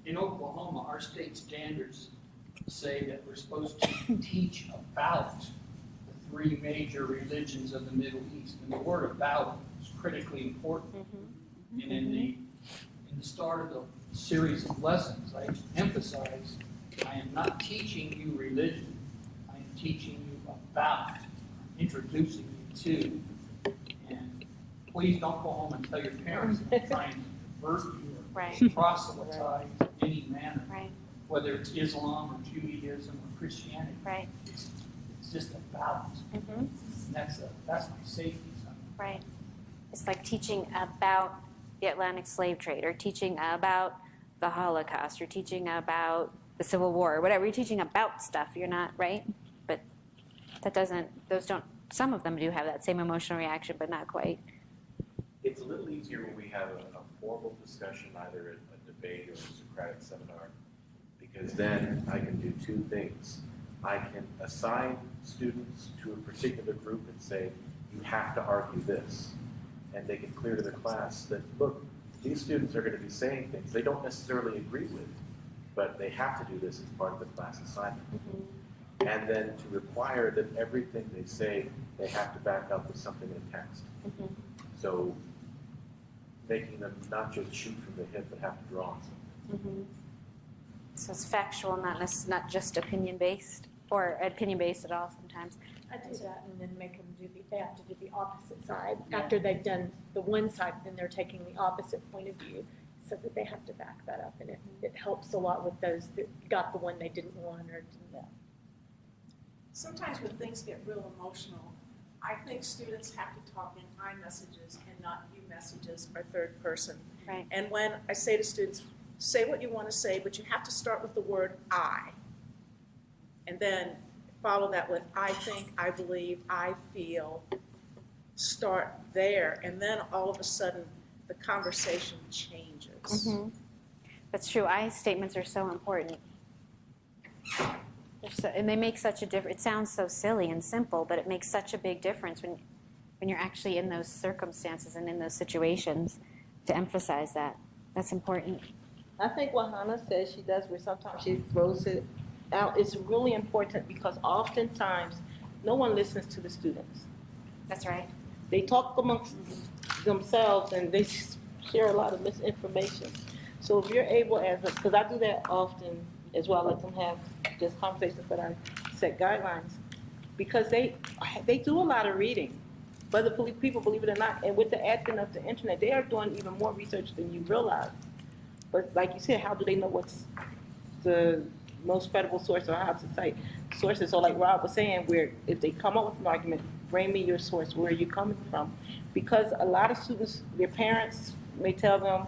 In Oklahoma, our state standards say that we're supposed to teach about the three major religions of the Middle East. And the word about is critically important. And in the start of the series of lessons, I emphasize, I am not teaching you religion. I am teaching you about, introducing you to. And please don't go home and tell your parents that I'm trying to convert you or proselytize in any manner, whether it's Islam or Judaism or Christianity. It's just about. And that's my safety zone. It's like teaching about the Atlantic slave trade, or teaching about the Holocaust, or teaching about the Civil War, or whatever. You're teaching about stuff. You're not, right? But that doesn't, those don't, some of them do have that same emotional reaction, but not quite. It's a little easier when we have a formal discussion, either a debate or a Socratic seminar, because then I can do two things. I can assign students to a particular group and say, you have to argue this. And they get clear to the class that, look, these students are going to be saying things they don't necessarily agree with, but they have to do this as part of the class assignment. And then to require that everything they say, they have to back up with something in text. So making them not just shoot from the hip, but have to draw on something. So it's factual, not just opinion-based, or opinion-based at all sometimes. I do that and then make them they have to do the opposite side. After they've done the one side, then they're taking the opposite point of view, so that they have to back that up. And it helps a lot with those that got the one they didn't want or didn't know. Sometimes when things get real emotional, I think students have to talk in I messages and not you messages or third person. And when I say to students, say what you want to say, but you have to start with the word I. And then follow that with I think, I believe, I feel. Start there. And then all of a sudden, the conversation changes. That's true. I statements are so important. And they make such a difference. It sounds so silly and simple, but it makes such a big difference when you're actually in those circumstances and in those situations, to emphasize that. That's important. I think what Hannah says she does, where sometimes she throws it out, is really important, because oftentimes no one listens to the students. That's right. They talk amongst themselves and they share a lot of misinformation. So if you're able, because I do that often as well, I let them have just conversations, but I set guidelines, because they do a lot of reading. Whether people believe it or not, and with the advent of the internet, they are doing even more research than you realize. But like you said, how do they know what's the most credible source, or how to cite sources? So like Rob was saying, where if they come up with an argument, bring me your source, where are you coming from? Because a lot of students, their parents may tell them,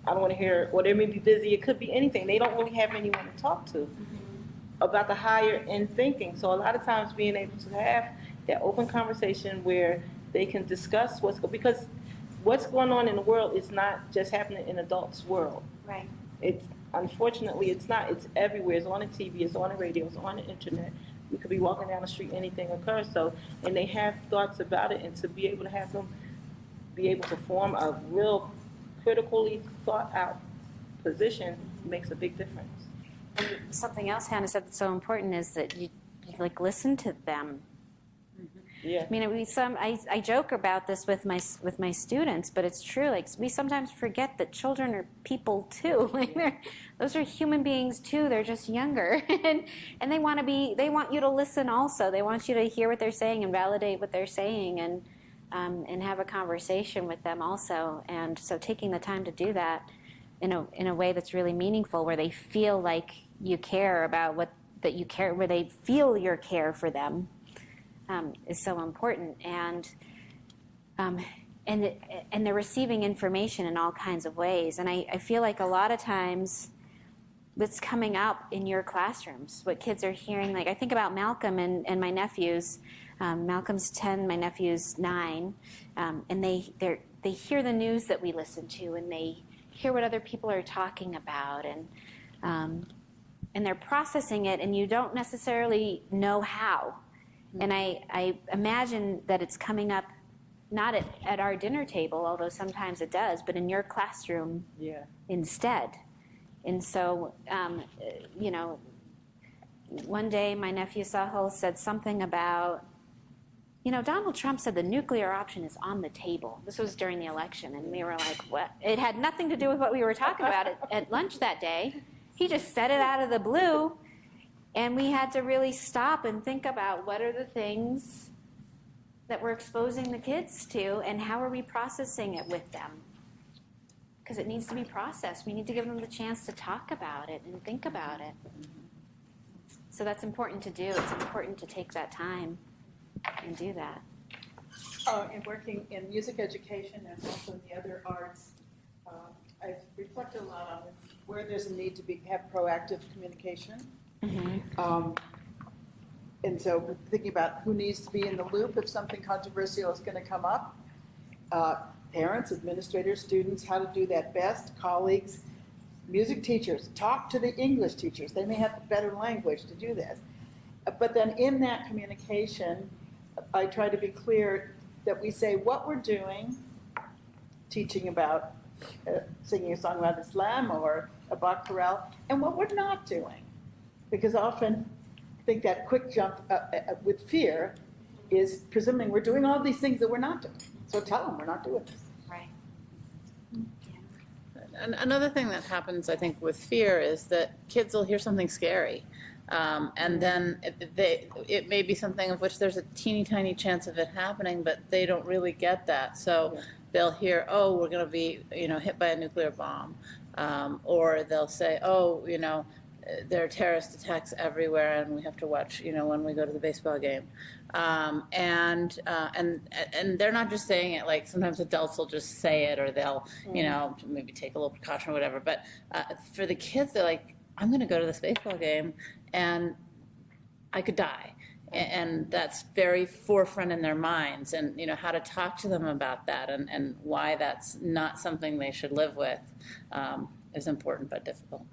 I don't want to hear, or they may be busy, it could be anything. They don't really have anyone to talk to about the higher end thinking. So a lot of times being able to have that open conversation where they can discuss because what's going on in the world is not just happening in adults' world. Unfortunately, it's not. It's everywhere. It's on the TV, it's on the radio, it's on the internet. We could be walking down the street, anything occurs. So, and they have thoughts about it, and to be able to have them be able to form a real critically thought out position makes a big difference. And something else Hannah said that's so important is that you like listen to them. Yeah. I mean, I joke about this with my students, but it's true. Like, we sometimes forget that children are people too. Like, those are human beings too. They're just younger, and they want you to listen also. They want you to hear what they're saying and validate what they're saying, and have a conversation with them also. And so, taking the time to do that in a way that's really meaningful, where they feel like you care about where they feel your care for them. Is so important, and they're receiving information in all kinds of ways. And I feel like a lot of times it's coming up in your classrooms, what kids are hearing. Like, I think about Malcolm and my nephews. Malcolm's 10, my nephew's 9, and they hear the news that we listen to, and they hear what other people are talking about, and they're processing it, and you don't necessarily know how. And I imagine that it's coming up not at our dinner table, although sometimes it does, but in your classroom instead. And so, you know, one day my nephew Sahil said something about, you know, Donald Trump said the nuclear option is on the table. This was during the election, and we were like, what? It had nothing to do with what we were talking about at lunch that day. He just said it out of the blue, and we had to really stop and think about what are the things that we're exposing the kids to, and how are we processing it with them? Because it needs to be processed. We need to give them the chance to talk about it and think about it. So that's important to do. It's important to take that time and do that. In working in music education and also in the other arts, I've reflected a lot on where there's a need to have proactive communication. Mm-hmm. And so thinking about who needs to be in the loop if something controversial is going to come up. Parents, administrators, students, how to do that best, colleagues, music teachers, talk to the English teachers. They may have better language to do this. But then in that communication, I try to be clear that we say what we're doing, teaching about singing a song about Islam or a Bach chorale, and what we're not doing. Because often I think that quick jump with fear is presuming we're doing all these things that we're not doing. So tell them we're not doing this. Right. And another thing that happens, I think, with fear is that kids will hear something scary. And then it may be something of which there's a teeny tiny chance of it happening, but they don't really get that. So they'll hear, oh, we're going to be, hit by a nuclear bomb. Or they'll say, oh, there are terrorist attacks everywhere, and we have to watch, when we go to the baseball game. And they're not just saying it, like sometimes adults will just say it, or they'll, maybe take a little precaution or whatever. But for the kids, they're like, I'm going to go to this baseball game, and I could die. And that's very forefront in their minds, and how to talk to them about that, and why that's not something they should live with is important but difficult.